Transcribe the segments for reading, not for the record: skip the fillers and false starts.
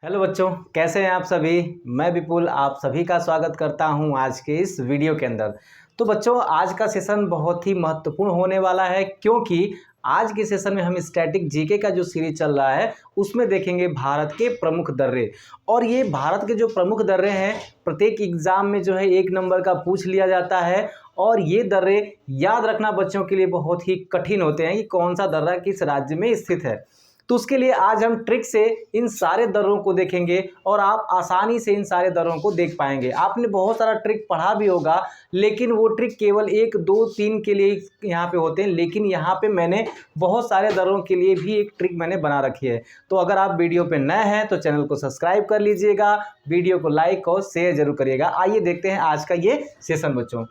Hello बच्चों, कैसे हैं आप सभी। मैं विपुल आप सभी का स्वागत करता हूं आज के इस वीडियो के अंदर। तो बच्चों, आज का सेशन बहुत ही महत्वपूर्ण होने वाला है क्योंकि आज के सेशन में हम स्टैटिक जीके का जो सीरीज चल रहा है उसमें देखेंगे भारत के प्रमुख दर्रे। और ये भारत के जो प्रमुख दर्रे हैं प्रत्येक एग्जाम में जो है 1 नंबर का पूछ लिया जाता है। और ये दर्रे याद रखना बच्चों के लिए बहुत ही कठिन होते हैं कि कौन सा दर्रा किस राज्य में स्थित है। तो उसके लिए आज हम ट्रिक से इन सारे दर्रों को देखेंगे और आप आसानी से इन सारे दर्रों को देख पाएंगे। आपने बहुत सारा ट्रिक पढ़ा भी होगा लेकिन वो ट्रिक केवल 1, 2, 3 के लिए यहाँ पे होते हैं, लेकिन यहाँ पे मैंने बहुत सारे दर्रों के लिए भी एक ट्रिक मैंने बना रखी है। तो अगर आप वीडियो पे नए हैं तो चैनल को सब्सक्राइब कर लीजिएगा, वीडियो को लाइक और शेयर जरूर करिएगा। आइए देखते हैं आज का ये सेशन बच्चों।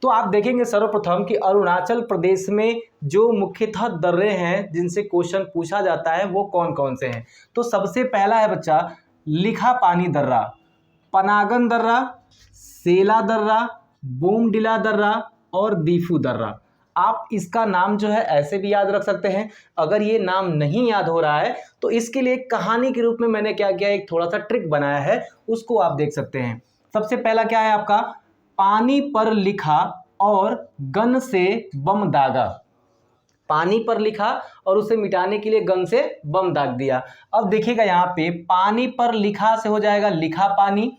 तो आप देखेंगे सर्वप्रथम कि अरुणाचल प्रदेश में जो मुख्यतः दर्रे हैं जिनसे क्वेश्चन पूछा जाता है वो कौन कौन से हैं। तो सबसे पहला है बच्चा लिखापानी दर्रा, पनागन दर्रा, सेला दर्रा, बोमडिला दर्रा और दीफू दर्रा। आप इसका नाम जो है ऐसे भी याद रख सकते हैं। अगर ये नाम नहीं याद हो रहा है तो इसके लिए कहानी के रूप में मैंने क्या किया, एक थोड़ा सा ट्रिक बनाया है, उसको आप देख सकते हैं। सबसे पहला क्या है आपका, पानी पर लिखा और गन से बम दागा। पानी पर लिखा और उसे मिटाने के लिए गन से बम दाग दिया। अब देखिएगा यहाँ पे पानी पर लिखा से हो जाएगा लिखा पानी,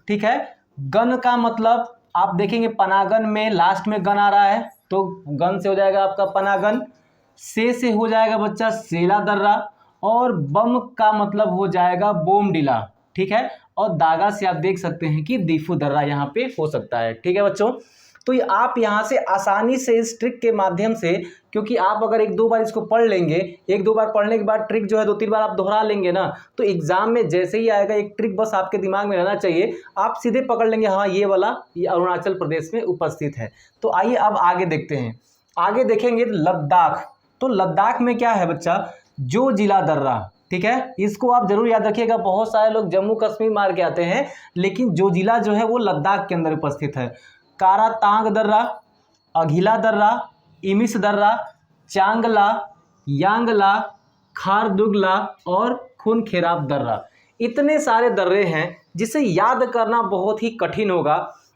ठीक है। गन का मतलब आप देखेंगे पनागन में लास्ट में गन आ रहा है तो गन से हो जाएगा आपका पनागन। से हो जाएगा बच्चा सेला दर्रा और बम का मतलब हो जाएगा बोमडिला, ठीक है। और दागा से आप देख सकते हैं कि दीफू दर्रा यहाँ पे हो सकता है, ठीक है बच्चों। तो ये आप यहाँ से आसानी से इस ट्रिक के माध्यम से, क्योंकि आप अगर 1-2 बार इसको पढ़ लेंगे, 1-2 बार पढ़ने के बाद ट्रिक जो है 2-3 बार आप दोहरा लेंगे ना, तो एग्जाम में जैसे ही आएगा एक ट्रिक बस आपके दिमाग में रहना चाहिए, आप सीधे पकड़ लेंगे हाँ ये वाला ये अरुणाचल प्रदेश में उपस्थित है। तो आइए अब आगे देखते हैं। आगे देखेंगे लद्दाख। तो लद्दाख में क्या है बच्चा, जो जिला दर्रा, ठीक है। इसको आप जरूर याद रखिएगा। बहुत सारे लोग जम्मू कश्मीर मार के आते हैं लेकिन जो जिला जो है वो लद्दाख के अंदर उपस्थित है। कारातांग दर्रा, अघिला दर्रा, इमिस दर्रा, चांगला, यांगला, खारदुगला और खूनखेराब दर्रा। इतने सारे दर्रे हैं जिसे याद करना बहुत ही कठिन होगा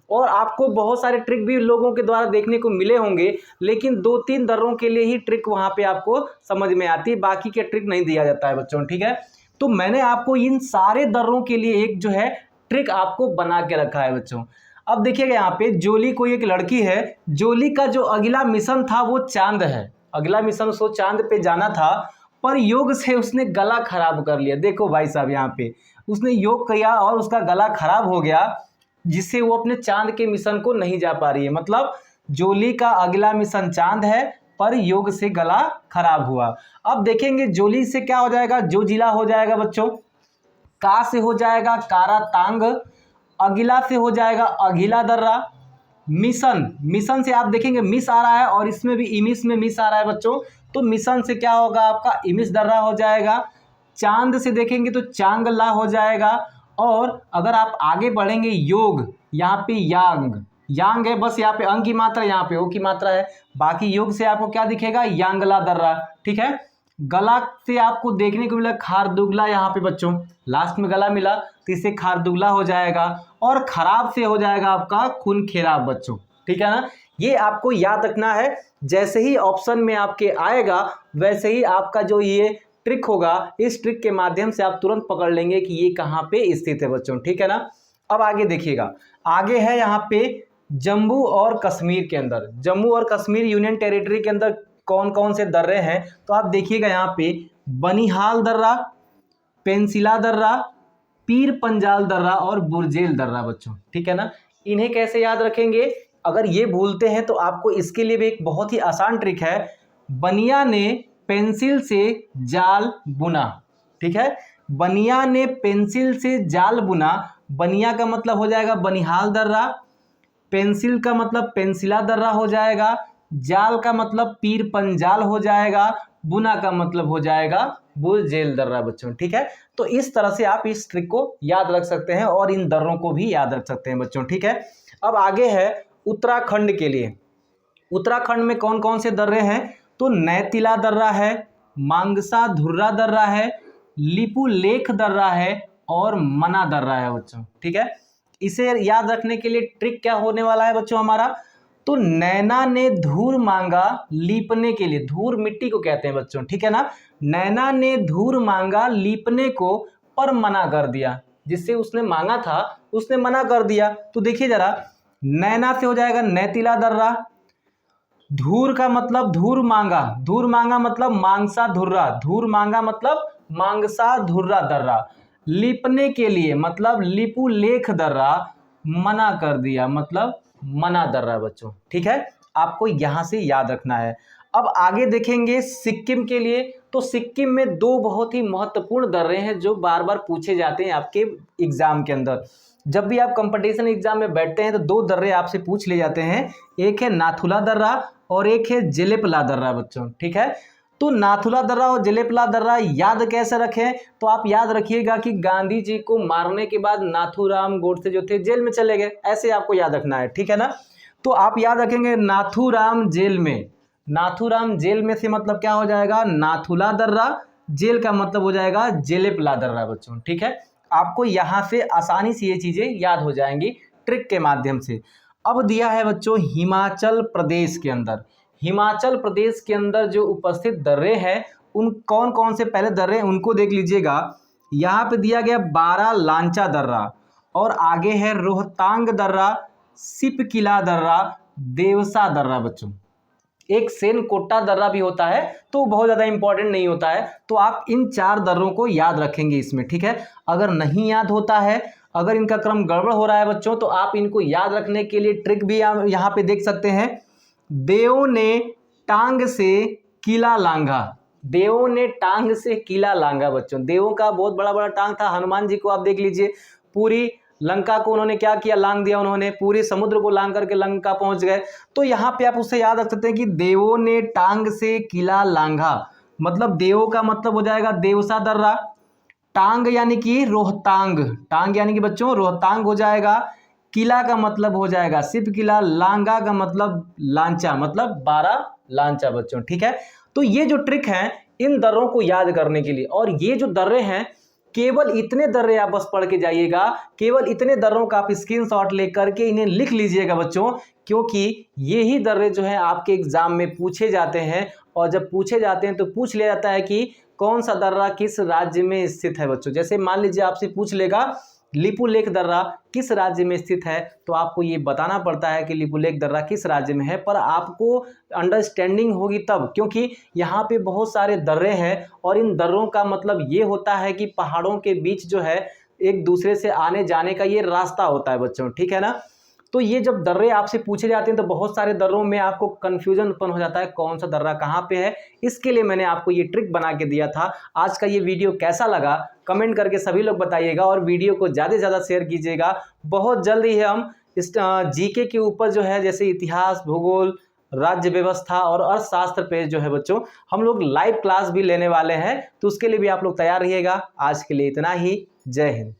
और आपको बहुत सारे ट्रिक भी लोगों के द्वारा देखने को मिले होंगे, लेकिन 2-3 दर्रों के लिए ही ट्रिक वहाँ पे आपको समझ में आती है, बाकी के ट्रिक नहीं दिया जाता है बच्चों, ठीक है। तो मैंने आपको इन सारे दर्रों के लिए एक जो है ट्रिक आपको बना के रखा है बच्चों। अब देखिएगा यहाँ पे जोली कोई एक लड़की है, जोली का जो अगला मिशन था वो चांद है। अगला मिशन उसको चांद पे जाना था पर योग से उसने गला खराब कर लिया। देखो भाई साहब यहाँ पे उसने योग किया और उसका गला खराब हो गया जिससे वो अपने चांद के मिशन को नहीं जा पा रही है। मतलब जोली का अगला मिशन चांद है पर योग से गला खराब हुआ। अब देखेंगे जोली से क्या हो जाएगा, जो जिला हो जाएगा बच्चों, का से हो जाएगा कारातांग, अगिला से हो जाएगा अघिला दर्रा, मिशन से आप देखेंगे मिस आ रहा है और इसमें भी इमिस में मिस आ रहा है बच्चों, तो मिशन से क्या होगा आपका इमिस दर्रा हो जाएगा। चांद से देखेंगे तो चांगला हो जाएगा। और अगर आप आगे बढ़ेंगे योग, यहाँ पे यांग है, बस यहाँ पे अंग की मात्रा यहाँ पे ओ की मात्रा है, बाकी योग से आपको क्या दिखेगा यांगला दर्रा, ठीक है। गला से आपको देखने को मिला खारदुगला, यहाँ पे बच्चों लास्ट में गला मिला तो इससे खारदुगला हो जाएगा। और खराब से हो जाएगा आपका खूनखेराब बच्चों, ठीक है ना। ये आपको याद रखना है, जैसे ही ऑप्शन में आपके आएगा वैसे ही आपका जो ये ट्रिक होगा, इस ट्रिक के माध्यम से आप तुरंत पकड़ लेंगे कि ये कहाँ पे स्थित है बच्चों, ठीक है ना। अब आगे देखिएगा, आगे है यहाँ पे जम्मू और कश्मीर के अंदर, जम्मू और कश्मीर यूनियन टेरिटरी के अंदर कौन कौन से दर्रे हैं। तो आप देखिएगा यहाँ पे बनिहाल दर्रा, पेंसिला दर्रा, पीर पंजाल दर्रा और बुरजेल दर्रा बच्चों, ठीक है ना। इन्हें कैसे याद रखेंगे, अगर ये भूलते हैं तो आपको इसके लिए भी एक बहुत ही आसान ट्रिक है। बनिया ने पेंसिल से जाल बुना, ठीक है। बनिया ने पेंसिल से जाल बुना, बनिया का मतलब हो जाएगा बनिहाल दर्रा, पेंसिल का मतलब पेंसिला दर्रा हो जाएगा, जाल का मतलब पीर पंजाल हो जाएगा, बुना का मतलब हो जाएगा बुरजेल दर्रा बच्चों, ठीक है। तो इस तरह से आप इस ट्रिक को याद रख सकते हैं और इन दर्रों को भी याद रख सकते हैं बच्चों, ठीक है। अब आगे है उत्तराखंड के लिए। उत्तराखंड में कौन कौन से दर्रे हैं, तो नैतिला दर्रा है, मांगसा धुर्रा दर्रा है, लिपुलेख दर्रा है और मना दर्रा है बच्चों। ठीक है, इसे याद रखने के लिए ट्रिक क्या होने वाला है बच्चों हमारा, तो नैना ने धूर मांगा लीपने के लिए, धूर मिट्टी को कहते हैं बच्चों। ठीक है ना, नैना ने धूर मांगा लीपने को पर मना कर दिया, जिससे उसने मांगा था उसने मना कर दिया। तो देखिए जरा, नैना से हो जाएगा नैतिला दर्रा, धूर का मतलब धूर मांगा, धूर मांगा मतलब मांगसा धुर्रा, धूर मांगा मतलब मांगसा धुर्रा दर्रा, लिपने के लिए मतलब लिपु लेख दर्रा, मना कर दिया मतलब मना दर्रा बच्चों। ठीक है, आपको यहां से याद रखना है। अब आगे देखेंगे सिक्किम के लिए, तो सिक्किम में दो बहुत ही महत्वपूर्ण दर्रे हैं जो बार बार पूछे जाते हैं आपके एग्जाम के अंदर। जब भी आप कंपटीशन एग्जाम में बैठते हैं तो दो दर्रे आपसे पूछ ले जाते हैं, एक है नाथुला दर्रा और एक है जेलेपला दर्रा बच्चों। ठीक है, तो नाथुला दर्रा और जेलेपला दर्रा याद कैसे रखें, तो आप याद रखिएगा कि गांधी जी को मारने के बाद नाथूराम गोडसे जो थे जेल में चले गए, ऐसे आपको याद रखना है। ठीक है ना, तो आप याद रखेंगे नाथूराम जेल में, नाथूराम जेल में से मतलब क्या हो जाएगा, नाथुला दर्रा, जेल का मतलब हो जाएगा जेलेपला दर्रा बच्चों। ठीक है, आपको यहाँ से आसानी से ये चीजें याद हो जाएंगी ट्रिक के माध्यम से। अब दिया है बच्चों हिमाचल प्रदेश के अंदर, हिमाचल प्रदेश के अंदर जो उपस्थित दर्रे हैं उन कौन कौन से पहले दर्रे हैं उनको देख लीजिएगा। यहाँ पे दिया गया बारा लांचा दर्रा, और आगे है रोहतांग दर्रा, सिपकिला दर्रा, देवसा दर्रा बच्चों। एक सेनकोटा दर्रा भी होता है, तो बहुत ज़्यादा इंपॉर्टेंट नहीं होता है, तो आप इन चार दर्रों को याद रखेंगे इसमें। ठीक है, अगर नहीं याद होता है, अगर इनका क्रम गड़बड़ हो रहा है बच्चों, तो आप इनको याद रखने के लिए ट्रिक भी यहाँ पे देख सकते हैं। देवों ने टांग से किला लांघा, देवों ने टांग से किला लांघा बच्चों, देवों का बहुत बड़ा बड़ा टांग था। हनुमान जी को आप देख लीजिए, पूरी लंका को उन्होंने क्या किया, लांग दिया, उन्होंने पूरे समुद्र को लांग करके लंका पहुंच गए। तो यहाँ पे आप उससे याद रख सकते हैं कि देवों ने टांग से किला लांघा, मतलब देवों का मतलब हो जाएगा देवसा दर्रा, टांग यानी कि रोहतांग, टांग यानी कि बच्चों रोहतांग हो जाएगा, किला का मतलब हो जाएगा सिप किला, लांगा का मतलब लांचा, मतलब 12 लांचा बच्चों। ठीक है, तो ये जो ट्रिक है इन दर्रों को याद करने के लिए, और ये जो दर्रे हैं केवल इतने दर्रे आप बस पढ़ के जाइएगा, केवल इतने दर्रों का आप स्क्रीनशॉट लेकर के इन्हें लिख लीजिएगा बच्चों, क्योंकि ये ही दर्रे जो है आपके एग्जाम में पूछे जाते हैं। और जब पूछे जाते हैं तो पूछ लिया जाता है कि कौन सा दर्रा किस राज्य में स्थित है बच्चों। जैसे मान लीजिए आपसे पूछ लेगा लिपुलेख दर्रा किस राज्य में स्थित है, तो आपको ये बताना पड़ता है कि लिपुलेख दर्रा किस राज्य में है, पर आपको अंडरस्टैंडिंग होगी तब, क्योंकि यहाँ पे बहुत सारे दर्रे हैं और इन दर्रों का मतलब ये होता है कि पहाड़ों के बीच जो है एक दूसरे से आने जाने का ये रास्ता होता है बच्चों। ठीक है ना, तो ये जब दर्रे आपसे पूछे जाते हैं तो बहुत सारे दर्रों में आपको कन्फ्यूजन उत्पन्न हो जाता है कौन सा दर्रा कहाँ पे है, इसके लिए मैंने आपको ये ट्रिक बना के दिया था। आज का ये वीडियो कैसा लगा कमेंट करके सभी लोग बताइएगा, और वीडियो को ज़्यादा से ज़्यादा शेयर कीजिएगा। बहुत जल्द ही हम इस जीके के ऊपर जो है जैसे इतिहास, भूगोल, राज्य व्यवस्था और अर्थशास्त्र पे जो है बच्चों हम लोग लाइव क्लास भी लेने वाले हैं, तो उसके लिए भी आप लोग तैयार रहिएगा। आज के लिए इतना ही, जय हिंद।